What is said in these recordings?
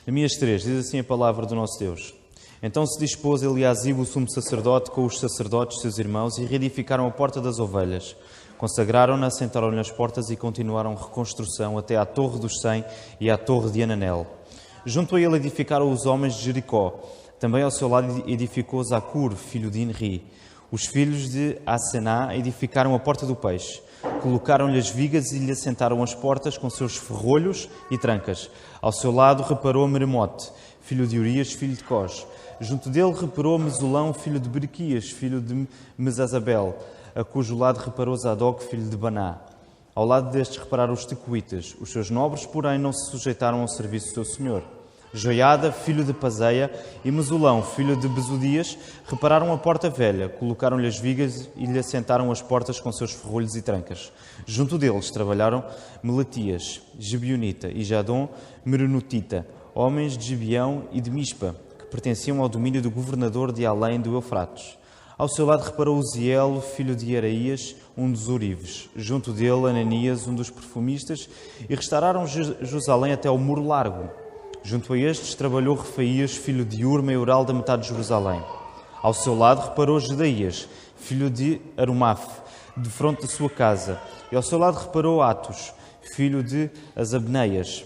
Neemias 3, diz assim a palavra do nosso Deus. Então se dispôs Eliasibe, o sumo sacerdote, com os sacerdotes, seus irmãos, e reedificaram a porta das ovelhas. Consagraram-na, assentaram-lhe as portas e continuaram a reconstrução até à Torre dos 100 e à Torre de Ananel. Junto a ele edificaram os homens de Jericó. Também ao seu lado edificou Zacur, filho de Inri. Os filhos de Asená edificaram a porta do peixe. Colocaram-lhe as vigas e lhe assentaram as portas com seus ferrolhos e trancas. Ao seu lado reparou Meremote, filho de Urias, filho de Cós. Junto dele reparou Mesulão, filho de Berequias, filho de Mesazabel, a cujo lado reparou Zadok, filho de Baná. Ao lado destes repararam os tecoitas. Os seus nobres, porém, não se sujeitaram ao serviço do seu senhor. Joiada, filho de Paseia, e Mesulão, filho de Bezudias, repararam a porta velha, colocaram-lhe as vigas e lhe assentaram as portas com seus ferrolhos e trancas. Junto deles trabalharam Melatias, Gebionita, e Jadom, Meronotita, homens de Gibeão e de Mispa, que pertenciam ao domínio do governador de além do Eufrates. Ao seu lado reparou Uziel, filho de Araías, um dos ourives. Junto dele Ananias, um dos perfumistas, e restauraram Jerusalém até ao muro largo. Junto a estes trabalhou Refaías, filho de Ur, maioral da metade de Jerusalém. Ao seu lado reparou Jedaías, filho de Arumaf, de fronte da sua casa. E ao seu lado reparou Atos, filho de Azabneias.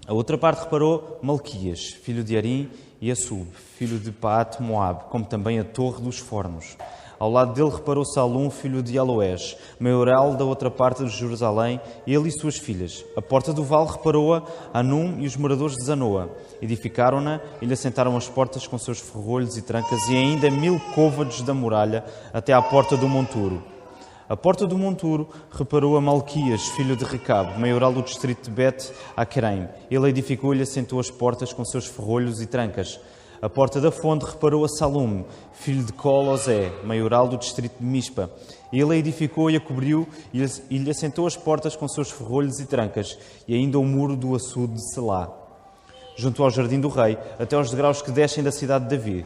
A outra parte reparou Malquias, filho de Arim, e Assub, filho de Paat Moab, como também a Torre dos Fornos. Ao lado dele reparou Salum, filho de Aloés, maioral da outra parte de Jerusalém, ele e suas filhas. A porta do vale reparou-a Anum e os moradores de Zanoa. Edificaram-na e lhe assentaram as portas com seus ferrolhos e trancas e ainda 1000 côvados da muralha até à porta do monturo. A porta do monturo reparou a Malquias, filho de Recabe, maioral do distrito de Bet-Aquerem. Ele edificou e lhe assentou as portas com seus ferrolhos e trancas. A porta da fonte reparou a Salum, filho de Colosé, maioral do distrito de Mispa. Ele a edificou e a cobriu e lhe assentou as portas com seus ferrolhos e trancas, e ainda o muro do açude de Selá, junto ao jardim do rei, até aos degraus que descem da cidade de Davi.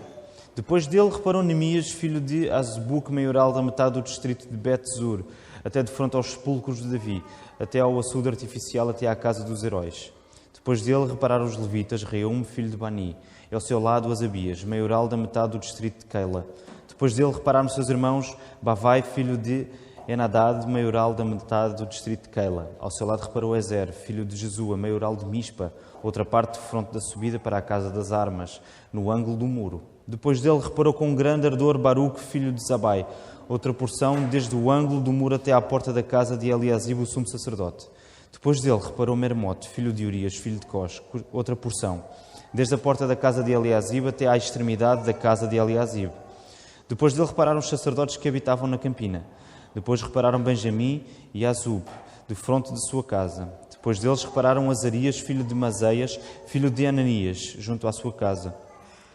Depois dele reparou Neemias, filho de Azbuque, maioral da metade do distrito de Bet-Zur, até de frente aos sepulcros de Davi, até ao açude artificial, até à casa dos heróis. Depois dele repararam os levitas, Reum, filho de Bani, e ao seu lado Asabias, maioral da metade do distrito de Keila. Depois dele repararam seus irmãos Bavai, filho de Enadad, maioral da metade do distrito de Keila. Ao seu lado reparou Ezer, filho de Jesua, maioral de Mispa, outra parte de fronte da subida para a casa das armas, no ângulo do muro. Depois dele reparou com grande ardor Baruque, filho de Zabai, outra porção desde o ângulo do muro até à porta da casa de Eliasibe, o sumo sacerdote. Depois dele reparou Meremote, filho de Urias, filho de Cós, outra porção, desde a porta da casa de Eliasibe até à extremidade da casa de Eliasibe. Depois dele repararam os sacerdotes que habitavam na campina. Depois repararam Benjamim e Azub, de fronte de sua casa. Depois deles repararam Azarias, filho de Mazeias, filho de Ananias, junto à sua casa.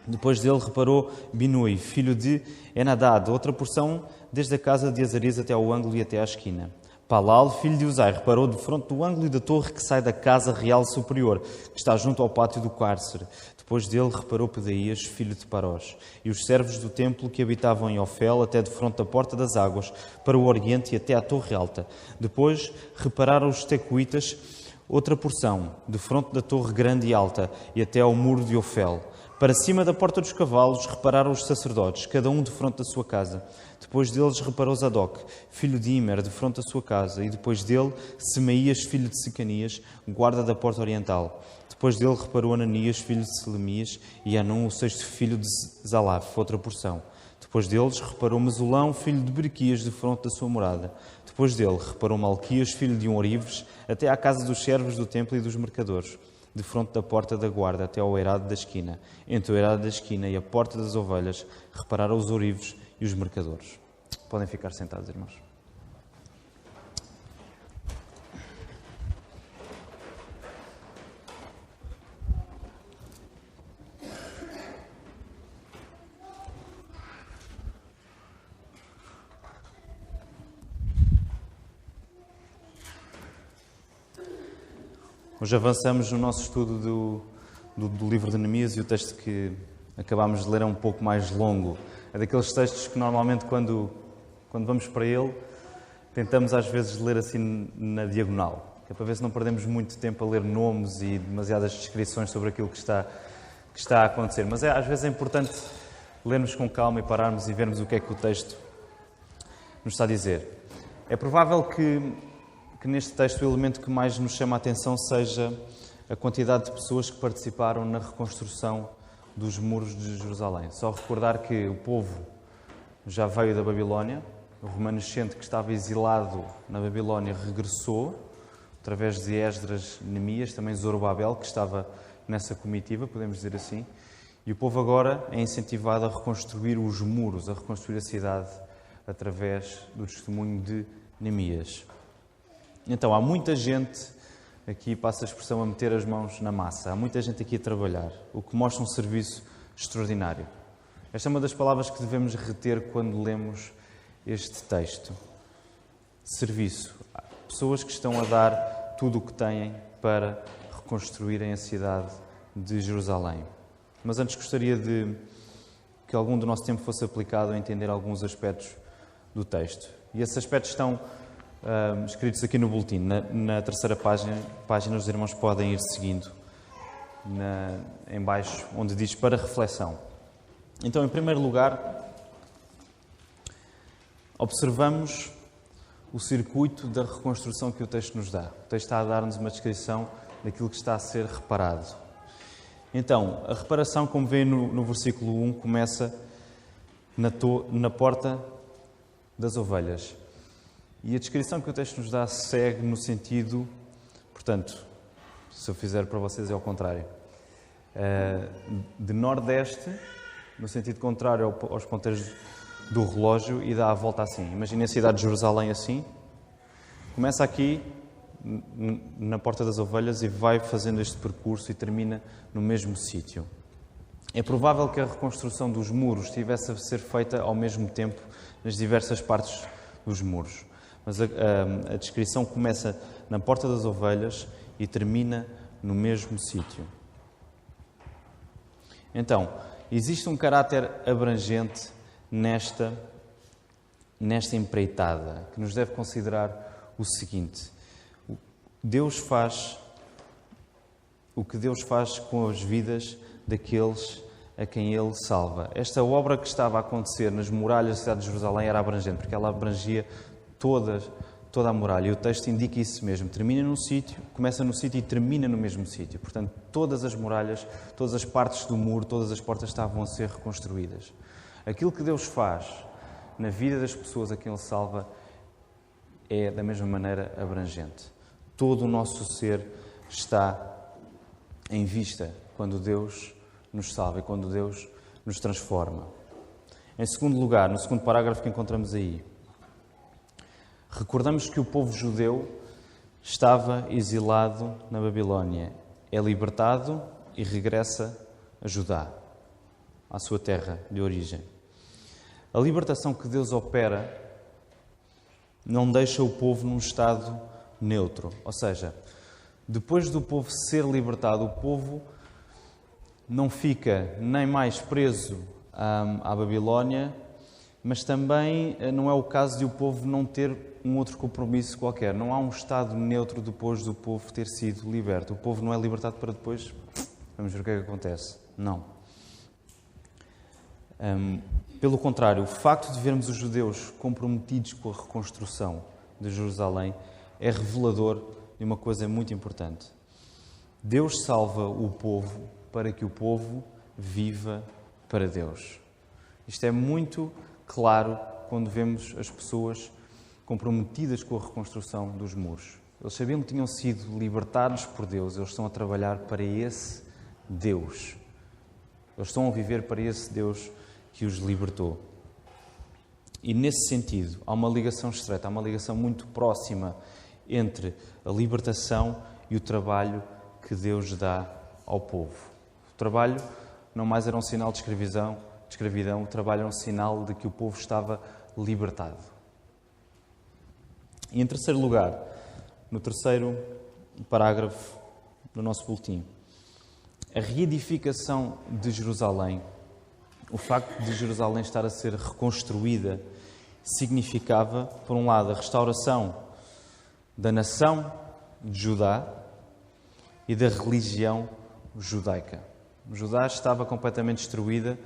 Depois dele reparou Binui, filho de Enadad, outra porção desde a casa de Azarias até ao ângulo e até à esquina. Palal, filho de Uzai, reparou de fronte do ângulo e da torre que sai da casa real superior, que está junto ao pátio do cárcere. Depois dele reparou Pedaías, filho de Parós, e os servos do templo que habitavam em Ofel, até de fronte da porta das águas, para o oriente e até à torre alta. Depois repararam os tecoitas, outra porção, de fronte da torre grande e alta, e até ao muro de Ofel. Para cima da porta dos cavalos repararam os sacerdotes, cada um de fronte da sua casa. Depois deles reparou Zadok, filho de Imer, de fronte da sua casa. E depois dele Semaías, filho de Secanias, guarda da porta oriental. Depois dele reparou Ananias, filho de Selemias, e Anum, o sexto filho de Zalaf, outra porção. Depois deles reparou Mesulão, filho de Berequias, de fronte da sua morada. Depois dele reparou Malquias, filho de um Orives, até à casa dos servos do templo e dos mercadores, de fronte da porta da guarda até ao eirado da esquina. Entre o eirado da esquina e a porta das ovelhas repararam os ourives e os mercadores. Podem ficar sentados, irmãos. Hoje avançamos no nosso estudo do livro de Neemias e o texto que acabámos de ler é um pouco mais longo. É daqueles textos que normalmente quando vamos para ele tentamos às vezes ler assim na diagonal. que é para ver se não perdemos muito tempo a ler nomes e demasiadas descrições sobre aquilo que está a acontecer. Mas às vezes é importante lermos com calma e pararmos e vermos o que é que o texto nos está a dizer. É provável que neste texto o elemento que mais nos chama a atenção seja a quantidade de pessoas que participaram na reconstrução dos muros de Jerusalém. Só recordar que o povo já veio da Babilónia, o remanescente que estava exilado na Babilónia regressou, através de Esdras, Neemias, também Zorobabel, que estava nessa comitiva, podemos dizer assim, e o povo agora é incentivado a reconstruir os muros, a reconstruir a cidade, através do testemunho de Neemias. Então, há muita gente aqui, passa a expressão, a meter as mãos na massa. Há muita gente aqui a trabalhar, o que mostra um serviço extraordinário. Esta é uma das palavras que devemos reter quando lemos este texto. Serviço. Há pessoas que estão a dar tudo o que têm para reconstruírem a cidade de Jerusalém. Mas antes gostaria de que algum do nosso tempo fosse aplicado a entender alguns aspectos do texto. E esses aspectos estão escritos aqui no boletim. Na terceira página os irmãos podem ir seguindo em baixo, onde diz para reflexão. Então, em primeiro lugar, observamos o circuito da reconstrução que o texto nos dá. O texto está a dar-nos uma descrição daquilo que está a ser reparado. Então, a reparação, como vê no versículo 1, começa na porta das ovelhas. E a descrição que o texto nos dá segue no sentido, portanto, se eu fizer para vocês é ao contrário, de nordeste, no sentido contrário aos ponteiros do relógio, e dá a volta assim. Imaginem a cidade de Jerusalém assim. Começa aqui, na Porta das Ovelhas, e vai fazendo este percurso e termina no mesmo sítio. É provável que a reconstrução dos muros tivesse a ser feita ao mesmo tempo nas diversas partes dos muros. Mas a descrição começa na Porta das Ovelhas e termina no mesmo sítio. Então, existe um caráter abrangente nesta empreitada, que nos deve considerar o seguinte: o que Deus faz com as vidas daqueles a quem Ele salva. Esta obra que estava a acontecer nas muralhas da cidade de Jerusalém era abrangente, porque ela abrangia toda a muralha. E o texto indica isso mesmo. Termina num sítio, começa no sítio e termina no mesmo sítio. Portanto, todas as muralhas, todas as partes do muro, todas as portas estavam a ser reconstruídas. Aquilo que Deus faz na vida das pessoas a quem Ele salva é, da mesma maneira, abrangente. Todo o nosso ser está em vista quando Deus nos salva e quando Deus nos transforma. Em segundo lugar, no segundo parágrafo que encontramos aí, recordamos que o povo judeu estava exilado na Babilónia. É libertado e regressa a Judá, à sua terra de origem. A libertação que Deus opera não deixa o povo num estado neutro. Ou seja, depois do povo ser libertado, o povo não fica nem mais preso à Babilónia, mas também não é o caso de o povo não ter um outro compromisso qualquer. Não há um estado neutro depois do povo ter sido liberto. O povo não é libertado para depois, vamos ver o que é que acontece. Não. Pelo contrário, o facto de vermos os judeus comprometidos com a reconstrução de Jerusalém é revelador de uma coisa muito importante. Deus salva o povo para que o povo viva para Deus. Isto é muito claro quando vemos as pessoas comprometidas com a reconstrução dos muros. Eles sabiam que tinham sido libertados por Deus, eles estão a trabalhar para esse Deus. Eles estão a viver para esse Deus que os libertou. E nesse sentido, há uma ligação estreita, há uma ligação muito próxima entre a libertação e o trabalho que Deus dá ao povo. O trabalho não mais era um sinal de escravidão, o trabalho era um sinal de que o povo estava libertado. E em terceiro lugar, no terceiro parágrafo do nosso boletim, a reedificação de Jerusalém, o facto de Jerusalém estar a ser reconstruída, significava, por um lado, a restauração da nação de Judá e da religião judaica. Judá estava completamente destruída,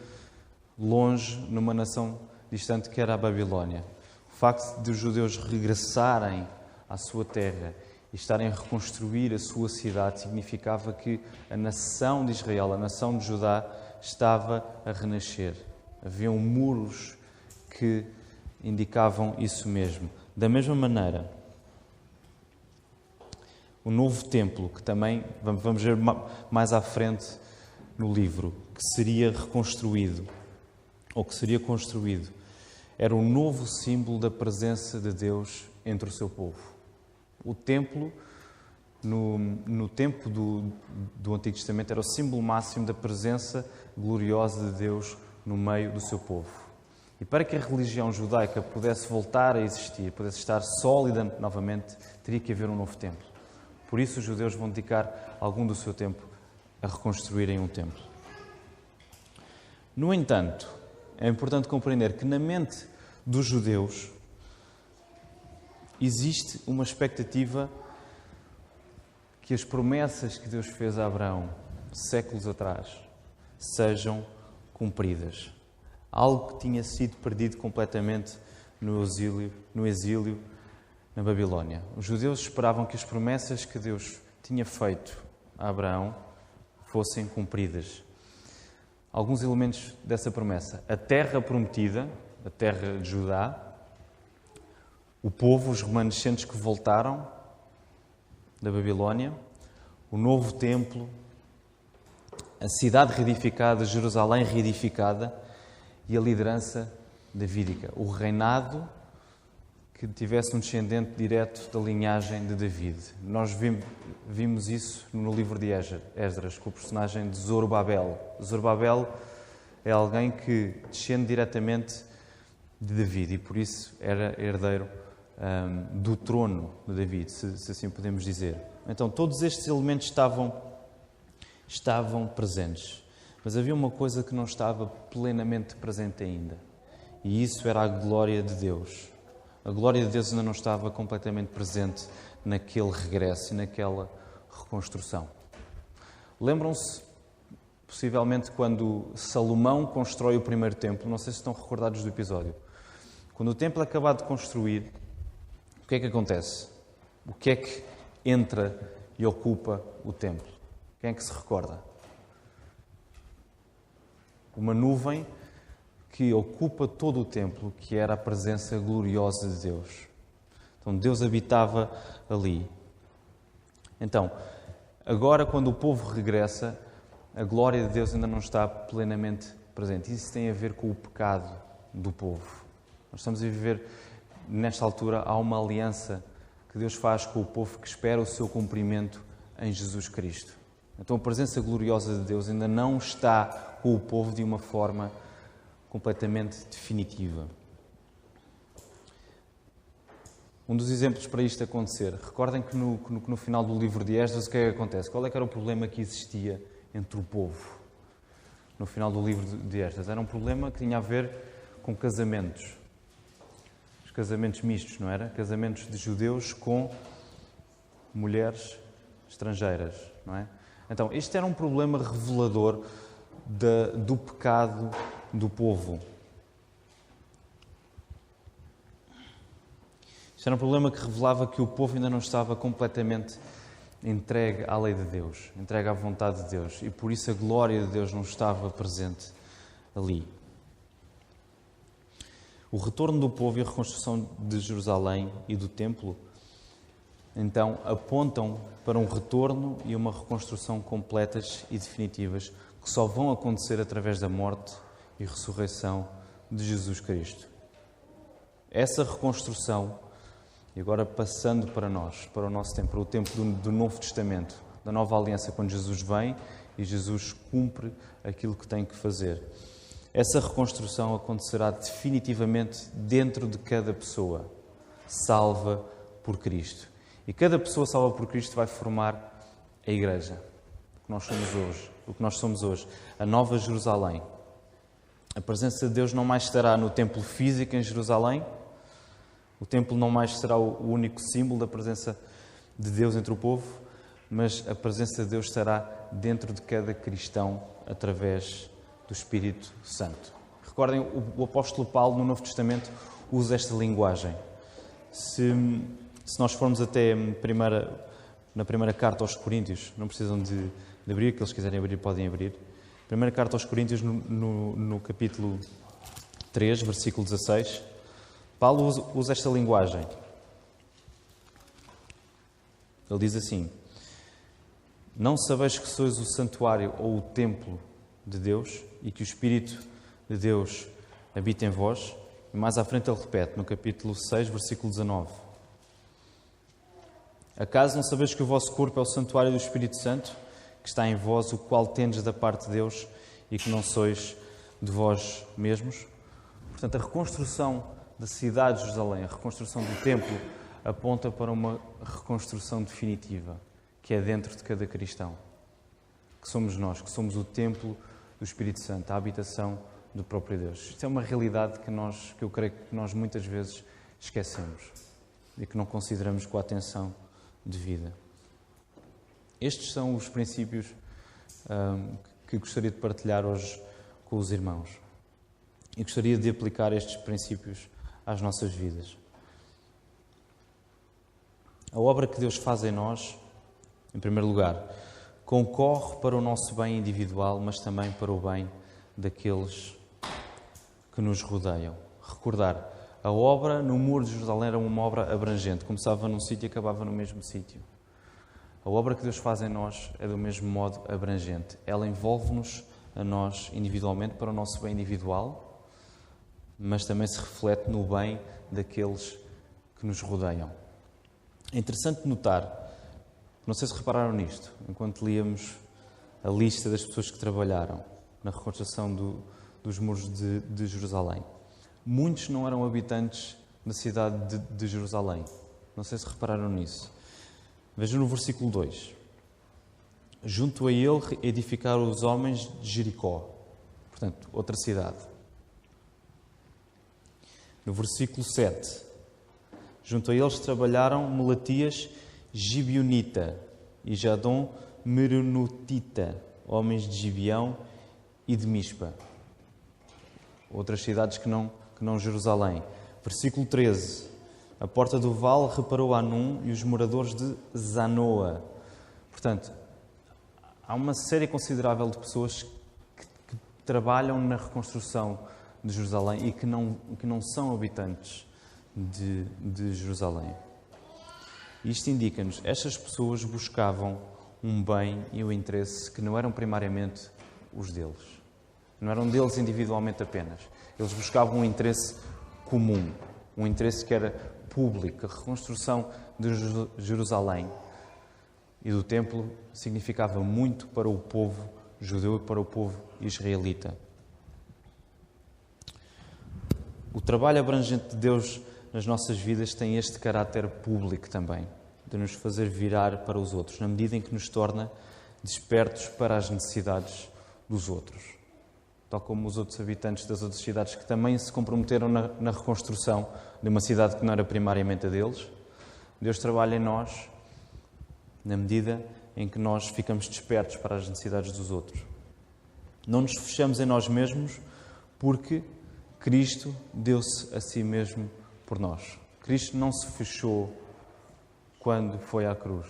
longe, numa nação distante que era a Babilónia. O facto de os judeus regressarem à sua terra e estarem a reconstruir a sua cidade significava que a nação de Israel, a nação de Judá, estava a renascer. Haviam muros que indicavam isso mesmo. Da mesma maneira, o novo templo, que também vamos ver mais à frente no livro, que seria reconstruído, ou que seria construído, era o novo símbolo da presença de Deus entre o seu povo. O templo, no tempo do Antigo Testamento, era o símbolo máximo da presença gloriosa de Deus no meio do seu povo. E para que a religião judaica pudesse voltar a existir, pudesse estar sólida novamente, teria que haver um novo templo. Por isso os judeus vão dedicar algum do seu tempo a reconstruírem um templo. No entanto, é importante compreender que na mente dos judeus existe uma expectativa que as promessas que Deus fez a Abraão séculos atrás sejam cumpridas. Algo que tinha sido perdido completamente no exílio na Babilónia. Os judeus esperavam que as promessas que Deus tinha feito a Abraão fossem cumpridas. Alguns elementos dessa promessa: a terra prometida, a terra de Judá, o povo, os remanescentes que voltaram da Babilónia, o novo templo, a cidade reedificada, Jerusalém reedificada e a liderança davídica, o reinado que tivesse um descendente direto da linhagem de David. Nós vimos isso no livro de Esdras, com o personagem de Zorobabel. Zorobabel é alguém que descende diretamente de David e por isso era herdeiro do trono de David, se assim podemos dizer. Então todos estes elementos estavam presentes, mas havia uma coisa que não estava plenamente presente ainda, e isso era a glória de Deus. A glória de Deus ainda não estava completamente presente naquele regresso e naquela reconstrução. Lembram-se, possivelmente, quando Salomão constrói o primeiro templo? Não sei se estão recordados do episódio. Quando o templo é acabado de construir, o que é que acontece? O que é que entra e ocupa o templo? Quem é que se recorda? Uma nuvem que ocupa todo o templo, que era a presença gloriosa de Deus. Então Deus habitava ali. Então, agora quando o povo regressa, a glória de Deus ainda não está plenamente presente. Isso tem a ver com o pecado do povo. Nós estamos a viver, nesta altura, há uma aliança que Deus faz com o povo que espera o seu cumprimento em Jesus Cristo. Então a presença gloriosa de Deus ainda não está com o povo de uma forma completamente definitiva. Um dos exemplos para isto acontecer, recordem que no final do livro de Esdras, o que é que acontece? Qual é que era o problema que existia entre o povo? No final do livro de Esdras, era um problema que tinha a ver com casamentos. Os casamentos mistos, não era? Casamentos de judeus com mulheres estrangeiras, não é? Então, este era um problema revelador do pecado do povo. Isto era um problema que revelava que o povo ainda não estava completamente entregue à lei de Deus, entregue à vontade de Deus, e por isso a glória de Deus não estava presente ali. O retorno do povo e a reconstrução de Jerusalém e do templo, então, apontam para um retorno e uma reconstrução completas e definitivas que só vão acontecer através da morte e ressurreição de Jesus Cristo. Essa reconstrução, e agora passando para nós, para o nosso tempo, para o tempo do Novo Testamento, da Nova Aliança, quando Jesus vem e Jesus cumpre aquilo que tem que fazer. Essa reconstrução acontecerá definitivamente dentro de cada pessoa salva por Cristo. E cada pessoa salva por Cristo vai formar a Igreja, o que nós somos hoje, o que nós somos hoje, a Nova Jerusalém. A presença de Deus não mais estará no templo físico em Jerusalém, o templo não mais será o único símbolo da presença de Deus entre o povo, mas a presença de Deus estará dentro de cada cristão através do Espírito Santo. Recordem, o apóstolo Paulo, no Novo Testamento, usa esta linguagem. Se nós formos até na primeira carta aos Coríntios, não precisam de abrir, que eles quiserem abrir, podem abrir. Primeira carta aos Coríntios, no capítulo 3, versículo 16, Paulo usa esta linguagem. Ele diz assim: não sabeis que sois o santuário ou o templo de Deus e que o Espírito de Deus habita em vós? E mais à frente ele repete, no capítulo 6, versículo 19. Acaso não sabeis que o vosso corpo é o santuário do Espírito Santo, que está em vós, o qual tendes da parte de Deus e que não sois de vós mesmos? Portanto, a reconstrução da cidade de Jerusalém, a reconstrução do templo, aponta para uma reconstrução definitiva, que é dentro de cada cristão. Que somos nós, que somos o templo do Espírito Santo, a habitação do próprio Deus. Isto é uma realidade que eu creio que nós muitas vezes esquecemos e que não consideramos com a atenção devida. Estes são os princípios que gostaria de partilhar hoje com os irmãos. E gostaria de aplicar estes princípios às nossas vidas. A obra que Deus faz em nós, em primeiro lugar, concorre para o nosso bem individual, mas também para o bem daqueles que nos rodeiam. Recordar, a obra no Muro de Jerusalém era uma obra abrangente. Começava num sítio e acabava no mesmo sítio. A obra que Deus faz em nós é do mesmo modo abrangente. Ela envolve-nos a nós individualmente para o nosso bem individual, mas também se reflete no bem daqueles que nos rodeiam. É interessante notar, não sei se repararam nisto, enquanto líamos a lista das pessoas que trabalharam na reconstrução dos muros de Jerusalém. Muitos não eram habitantes da cidade de Jerusalém. Não sei se repararam nisso. Vejam no versículo 2. Junto a ele edificaram os homens de Jericó. Portanto, outra cidade. No versículo 7. Junto a eles trabalharam Melatias Gibionita e Jadom Meronotita, homens de Gibeão e de Mispa. Outras cidades que não Jerusalém. Versículo 13. A porta do vale reparou Anum e os moradores de Zanoa. Portanto, há uma série considerável de pessoas que trabalham na reconstrução de Jerusalém e que não são habitantes de Jerusalém. Isto indica-nos, estas pessoas buscavam um bem e um interesse que não eram primariamente os deles. Não eram deles individualmente apenas. Eles buscavam um interesse comum, um interesse que era público. A reconstrução de Jerusalém e do templo significava muito para o povo judeu e para o povo israelita. O trabalho abrangente de Deus nas nossas vidas tem este caráter público também, de nos fazer virar para os outros, na medida em que nos torna despertos para as necessidades dos outros. Tal como os outros habitantes das outras cidades que também se comprometeram na reconstrução de uma cidade que não era primariamente a deles, Deus trabalha em nós na medida em que nós ficamos despertos para as necessidades dos outros. Não nos fechamos em nós mesmos porque Cristo deu-se a si mesmo por nós. Cristo não se fechou quando foi à cruz.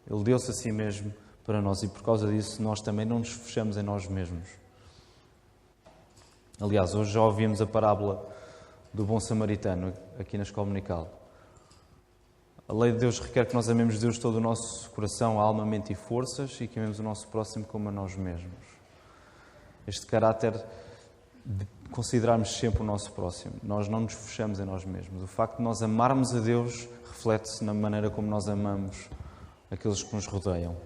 Ele deu-se a si mesmo para nós e por causa disso nós também não nos fechamos em nós mesmos. Aliás, hoje já ouvimos a parábola do bom samaritano aqui na Escola Dominical. A lei de Deus requer que nós amemos Deus todo o nosso coração, alma, mente e forças e que amemos o nosso próximo como a nós mesmos. Este caráter de considerarmos sempre o nosso próximo. Nós não nos fechamos em nós mesmos. O facto de nós amarmos a Deus reflete-se na maneira como nós amamos aqueles que nos rodeiam.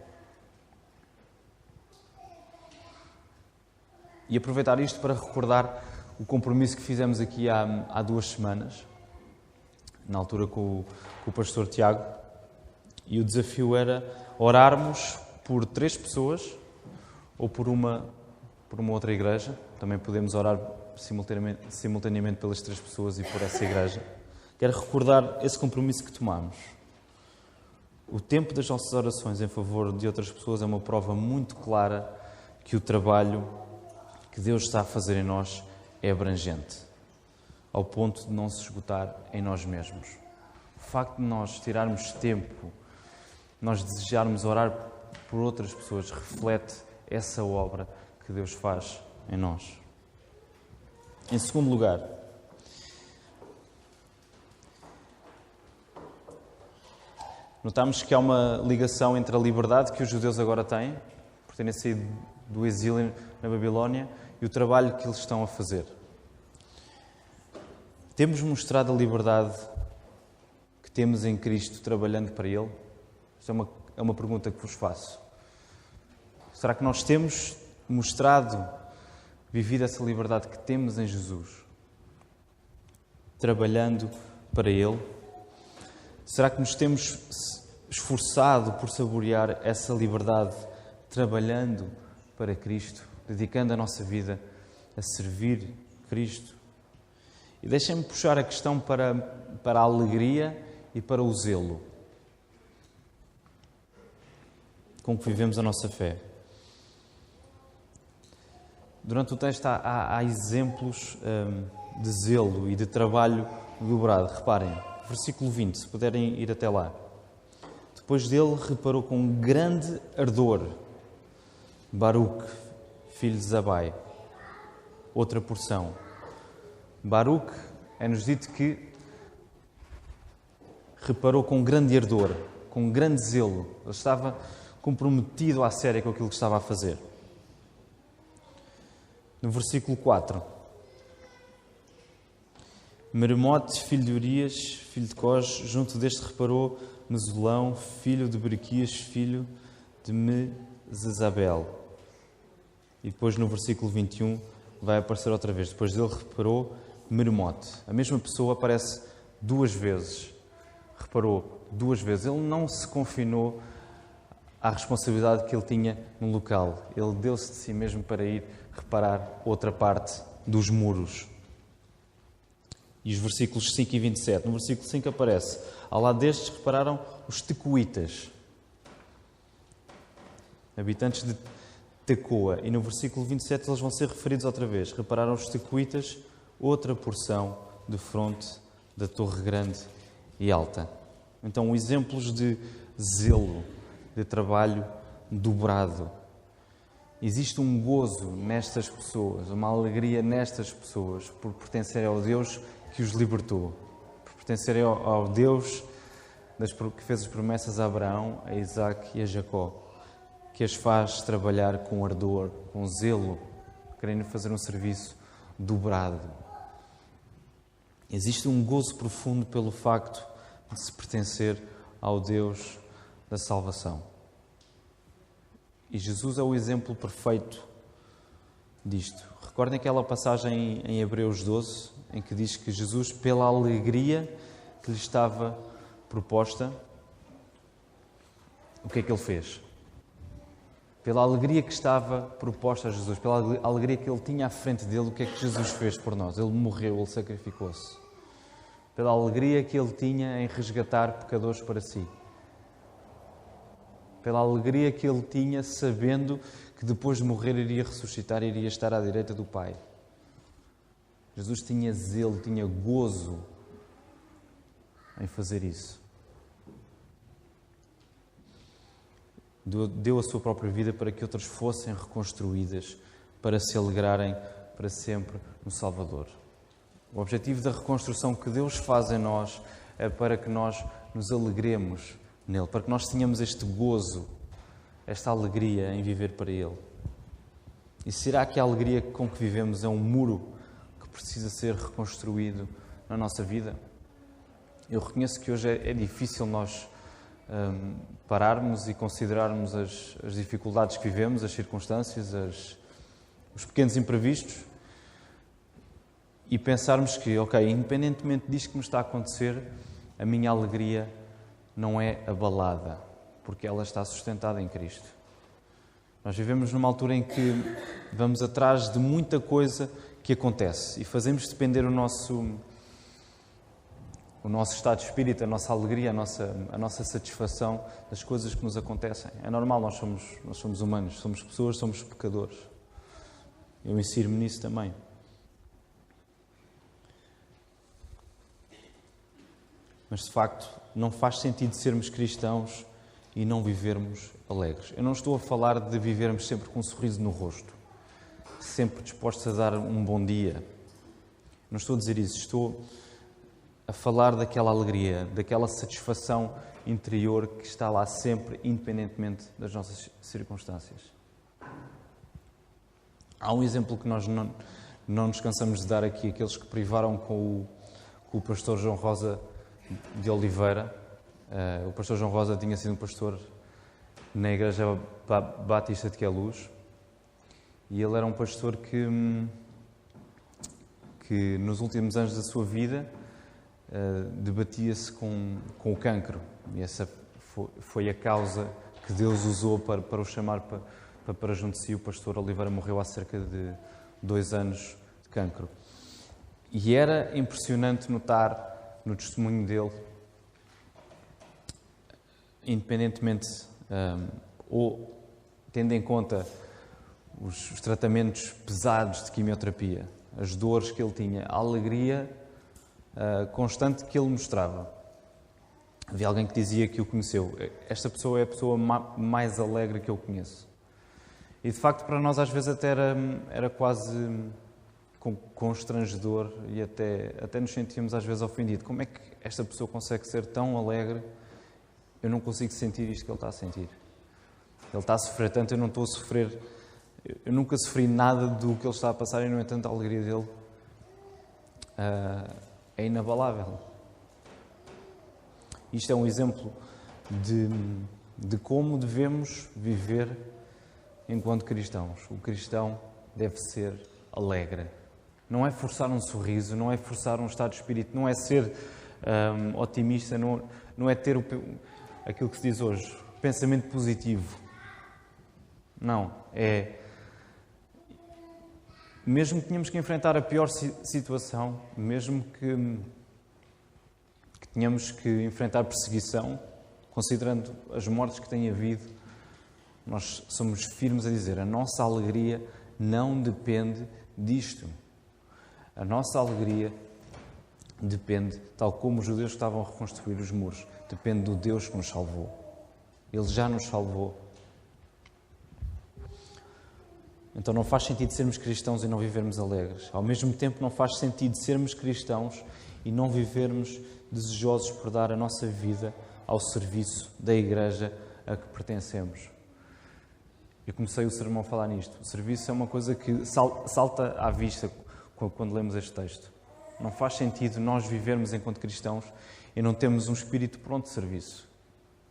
E aproveitar isto para recordar o compromisso que fizemos aqui há 2 semanas, na altura com o pastor Tiago, e o desafio era orarmos por 3 pessoas ou por uma outra igreja. Também podemos orar simultaneamente pelas 3 pessoas e por essa igreja. Quero recordar esse compromisso que tomamos. O tempo das nossas orações em favor de outras pessoas é uma prova muito clara que o trabalho que Deus está a fazer em nós é abrangente, ao ponto de não se esgotar em nós mesmos. O facto de nós tirarmos tempo, nós desejarmos orar por outras pessoas, reflete essa obra que Deus faz em nós. Em segundo lugar, notamos que há uma ligação entre a liberdade que os judeus agora têm, por terem saído do exílio na Babilónia, e o trabalho que eles estão a fazer. Temos mostrado a liberdade que temos em Cristo trabalhando para Ele? Esta é uma pergunta que vos faço. Será que nós temos mostrado, vivido essa liberdade que temos em Jesus, trabalhando para Ele? Será que nos temos esforçado por saborear essa liberdade, trabalhando para Cristo, dedicando a nossa vida a servir Cristo? E deixem-me puxar a questão para a alegria e para o zelo com que vivemos a nossa fé. Durante o texto há exemplos de zelo e de trabalho dobrado. Reparem, versículo 20, se puderem ir até lá. Depois dele reparou com grande ardor Baruque, filho de Zabai. Outra porção. Baruque é-nos dito que reparou com grande ardor, com grande zelo. Ele estava comprometido à sério com aquilo que estava a fazer. No versículo 4. Meremote, filho de Urias, filho de Cós, junto deste reparou Mesulão, filho de Berequias, filho de Mesezabel. E depois no versículo 21 vai aparecer outra vez. Depois dele reparou Meremote. A mesma pessoa aparece duas vezes. Reparou duas vezes. Ele não se confinou à responsabilidade que ele tinha no local. Ele deu-se de si mesmo para ir reparar outra parte dos muros. E os versículos 5 e 27. No versículo 5 aparece: ao lado destes repararam os tecoitas, habitantes de Tecoa. E no versículo 27 eles vão ser referidos outra vez. Repararam os tecoitas, outra porção de fronte da torre grande e alta. Então, exemplos de zelo, de trabalho dobrado. Existe um gozo nestas pessoas, uma alegria nestas pessoas por pertencerem ao Deus que os libertou, por pertencerem ao Deus que fez as promessas a Abraão, a Isaac e a Jacó, que as faz trabalhar com ardor, com zelo, querendo fazer um serviço dobrado. Existe um gozo profundo pelo facto de se pertencer ao Deus da salvação. E Jesus é o exemplo perfeito disto. Recordem aquela passagem em Hebreus 12, em que diz que Jesus, pela alegria que lhe estava proposta, o que é que ele fez? Pela alegria que estava proposta a Jesus, pela alegria que ele tinha à frente dele, o que é que Jesus fez por nós? Ele morreu, ele sacrificou-se. Pela alegria que ele tinha em resgatar pecadores para si. Pela alegria que ele tinha sabendo que depois de morrer iria ressuscitar e iria estar à direita do Pai. Jesus tinha zelo, tinha gozo em fazer isso. Deu a sua própria vida para que outras fossem reconstruídas, para se alegrarem para sempre no Salvador. O objetivo da reconstrução que Deus faz em nós é para que nós nos alegremos nele, para que nós tenhamos este gozo, esta alegria em viver para Ele. E será que a alegria com que vivemos é um muro que precisa ser reconstruído na nossa vida? Eu reconheço que hoje é difícil nós pararmos e considerarmos as dificuldades que vivemos, as circunstâncias, os pequenos imprevistos e pensarmos que, ok, independentemente disto que me está a acontecer, a minha alegria não é abalada, porque ela está sustentada em Cristo. Nós vivemos numa altura em que vamos atrás de muita coisa que acontece e fazemos depender o nosso o nosso estado de espírito, a nossa alegria, a nossa satisfação das coisas que nos acontecem. É normal, nós somos humanos, somos pessoas, somos pecadores. Eu insiro-me nisso também. Mas, de facto, não faz sentido sermos cristãos e não vivermos alegres. Eu não estou a falar de vivermos sempre com um sorriso no rosto, sempre dispostos a dar um bom dia. Não estou a dizer isso. Estou a falar daquela alegria, daquela satisfação interior que está lá sempre, independentemente das nossas circunstâncias. Há um exemplo que nós não nos cansamos de dar aqui, aqueles que privaram com o pastor João Rosa de Oliveira. O pastor João Rosa tinha sido um pastor na Igreja Batista de Queluz e ele era um pastor que nos últimos anos da sua vida debatia-se com o cancro. E essa foi a causa que Deus usou para o chamar para junto de si. O pastor Oliveira morreu há cerca de 2 anos de cancro. E era impressionante notar no testemunho dele, independentemente, ou tendo em conta os tratamentos pesados de quimioterapia, as dores que ele tinha, a alegria constante que ele mostrava. Havia alguém que dizia que o conheceu. Esta pessoa é a pessoa mais alegre que eu conheço. E, de facto, para nós às vezes até era quase constrangedor e até nos sentíamos às vezes ofendidos. Como é que esta pessoa consegue ser tão alegre? Eu não consigo sentir isto que ele está a sentir. Ele está a sofrer tanto, eu não estou a sofrer. Eu nunca sofri nada do que ele está a passar e, no entanto, a alegria dele é inabalável. Isto é um exemplo de como devemos viver enquanto cristãos. O cristão deve ser alegre. Não é forçar um sorriso, não é forçar um estado de espírito, não é ser otimista, não é ter aquilo que se diz hoje, pensamento positivo. Não, mesmo que tenhamos que enfrentar a pior situação, mesmo que tenhamos que enfrentar perseguição, considerando as mortes que têm havido, nós somos firmes a dizer, a nossa alegria não depende disto. A nossa alegria depende, tal como os judeus que estavam a reconstruir os muros, depende do Deus que nos salvou. Ele já nos salvou. Então não faz sentido sermos cristãos e não vivermos alegres. Ao mesmo tempo não faz sentido sermos cristãos e não vivermos desejosos por dar a nossa vida ao serviço da Igreja a que pertencemos. Eu comecei o sermão a falar nisto. O serviço é uma coisa que salta à vista quando lemos este texto. Não faz sentido nós vivermos enquanto cristãos e não termos um espírito pronto de serviço.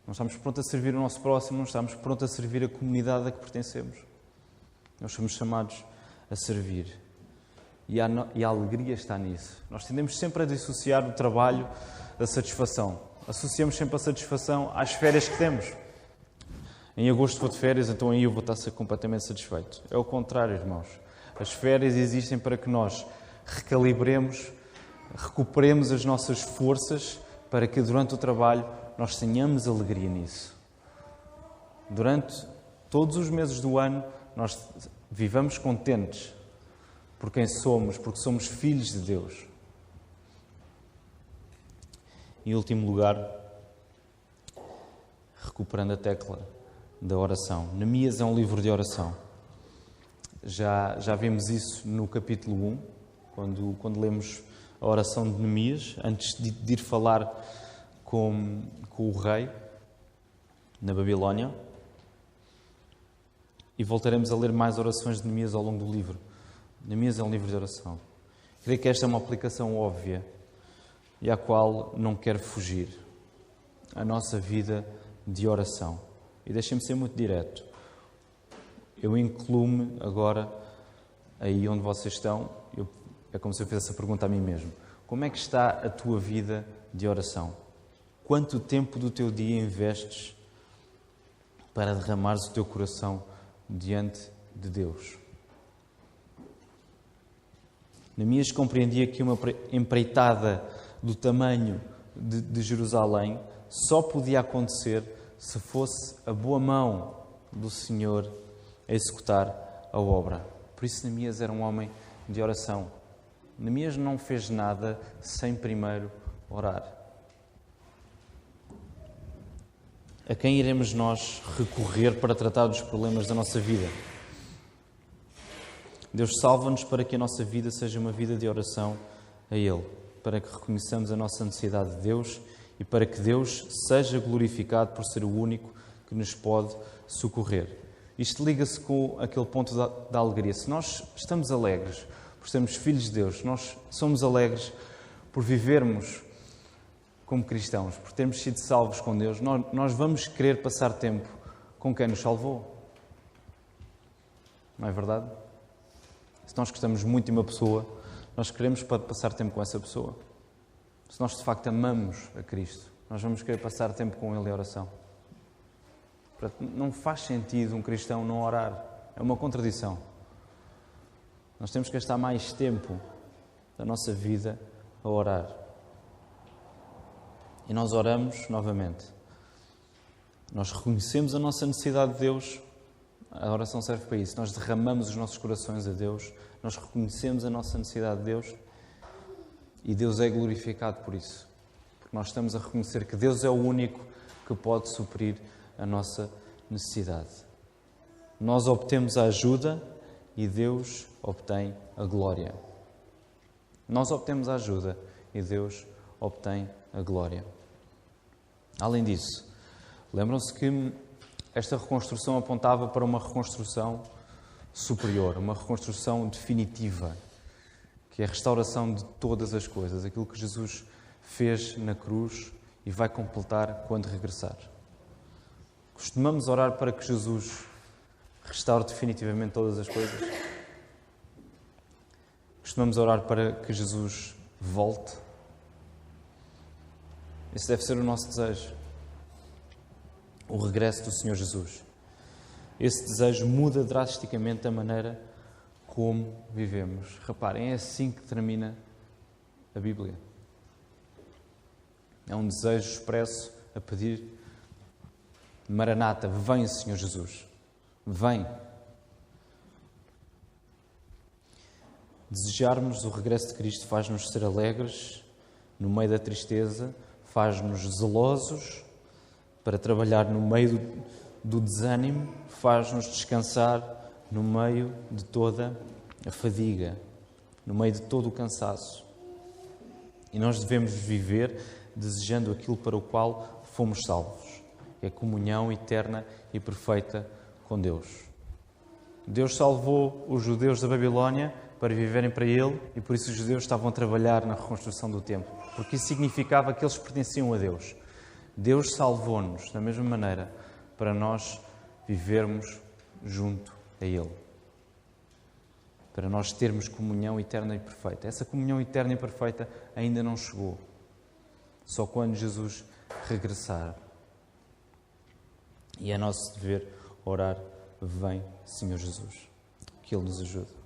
Não estamos prontos a servir o nosso próximo, não estamos prontos a servir a comunidade a que pertencemos. Nós somos chamados a servir. E a alegria está nisso. Nós tendemos sempre a dissociar o trabalho da satisfação. Associamos sempre a satisfação às férias que temos. Em agosto vou de férias, então aí eu vou estar completamente satisfeito. É o contrário, irmãos. As férias existem para que nós recalibremos, recuperemos as nossas forças para que durante o trabalho nós tenhamos alegria nisso. Durante todos os meses do ano nós vivamos contentes por quem somos, porque somos filhos de Deus. Em último lugar, recuperando a tecla da oração. Neemias é um livro de oração. Já vimos isso no capítulo 1, quando lemos a oração de Neemias, antes de ir falar com o rei na Babilónia. E voltaremos a ler mais orações de Neemias ao longo do livro. Neemias é um livro de oração. Creio que esta é uma aplicação óbvia e à qual não quero fugir. A nossa vida de oração. E deixem-me ser muito direto. Eu incluo-me agora aí onde vocês estão. É como se eu fizesse a pergunta a mim mesmo. Como é que está a tua vida de oração? Quanto tempo do teu dia investes para derramares o teu coração diante de Deus? Neemias compreendia que uma empreitada do tamanho de Jerusalém só podia acontecer se fosse a boa mão do Senhor a executar a obra. Por isso Neemias era um homem de oração. Neemias não fez nada sem primeiro orar. A quem iremos nós recorrer para tratar dos problemas da nossa vida? Deus salva-nos para que a nossa vida seja uma vida de oração a Ele, para que reconheçamos a nossa necessidade de Deus e para que Deus seja glorificado por ser o único que nos pode socorrer. Isto liga-se com aquele ponto da alegria. Se nós estamos alegres por sermos filhos de Deus, nós somos alegres por vivermos como cristãos, por termos sido salvos com Deus, nós vamos querer passar tempo com quem nos salvou. Não é verdade? Se nós gostamos muito de uma pessoa, nós queremos passar tempo com essa pessoa. Se nós de facto amamos a Cristo, nós vamos querer passar tempo com Ele em oração. Não faz sentido um cristão não orar. É uma contradição. Nós temos que gastar mais tempo da nossa vida a orar. E nós oramos novamente. Nós reconhecemos a nossa necessidade de Deus. A oração serve para isso. Nós derramamos os nossos corações a Deus. Nós reconhecemos a nossa necessidade de Deus. E Deus é glorificado por isso. Porque nós estamos a reconhecer que Deus é o único que pode suprir a nossa necessidade. Nós obtemos a ajuda e Deus obtém a glória. Nós obtemos a ajuda e Deus obtém a glória. Além disso, lembram-se que esta reconstrução apontava para uma reconstrução superior, uma reconstrução definitiva, que é a restauração de todas as coisas, aquilo que Jesus fez na cruz e vai completar quando regressar. Costumamos orar para que Jesus restaure definitivamente todas as coisas? Costumamos orar para que Jesus volte? Esse deve ser o nosso desejo. O regresso do Senhor Jesus. Esse desejo muda drasticamente a maneira como vivemos. Reparem, é assim que termina a Bíblia. É um desejo expresso a pedir: Maranata, vem, Senhor Jesus. Vem. Desejarmos o regresso de Cristo faz-nos ser alegres no meio da tristeza, faz-nos zelosos para trabalhar no meio do desânimo, faz-nos descansar no meio de toda a fadiga, no meio de todo o cansaço. E nós devemos viver desejando aquilo para o qual fomos salvos. É a comunhão eterna e perfeita com Deus. Deus salvou os judeus da Babilónia para viverem para Ele e por isso os judeus estavam a trabalhar na reconstrução do templo, porque isso significava que eles pertenciam a Deus. Deus salvou-nos da mesma maneira para nós vivermos junto a Ele, para nós termos comunhão eterna e perfeita. Essa comunhão eterna e perfeita ainda não chegou, só quando Jesus regressar. E é nosso dever orar: vem, Senhor Jesus. Que Ele nos ajude.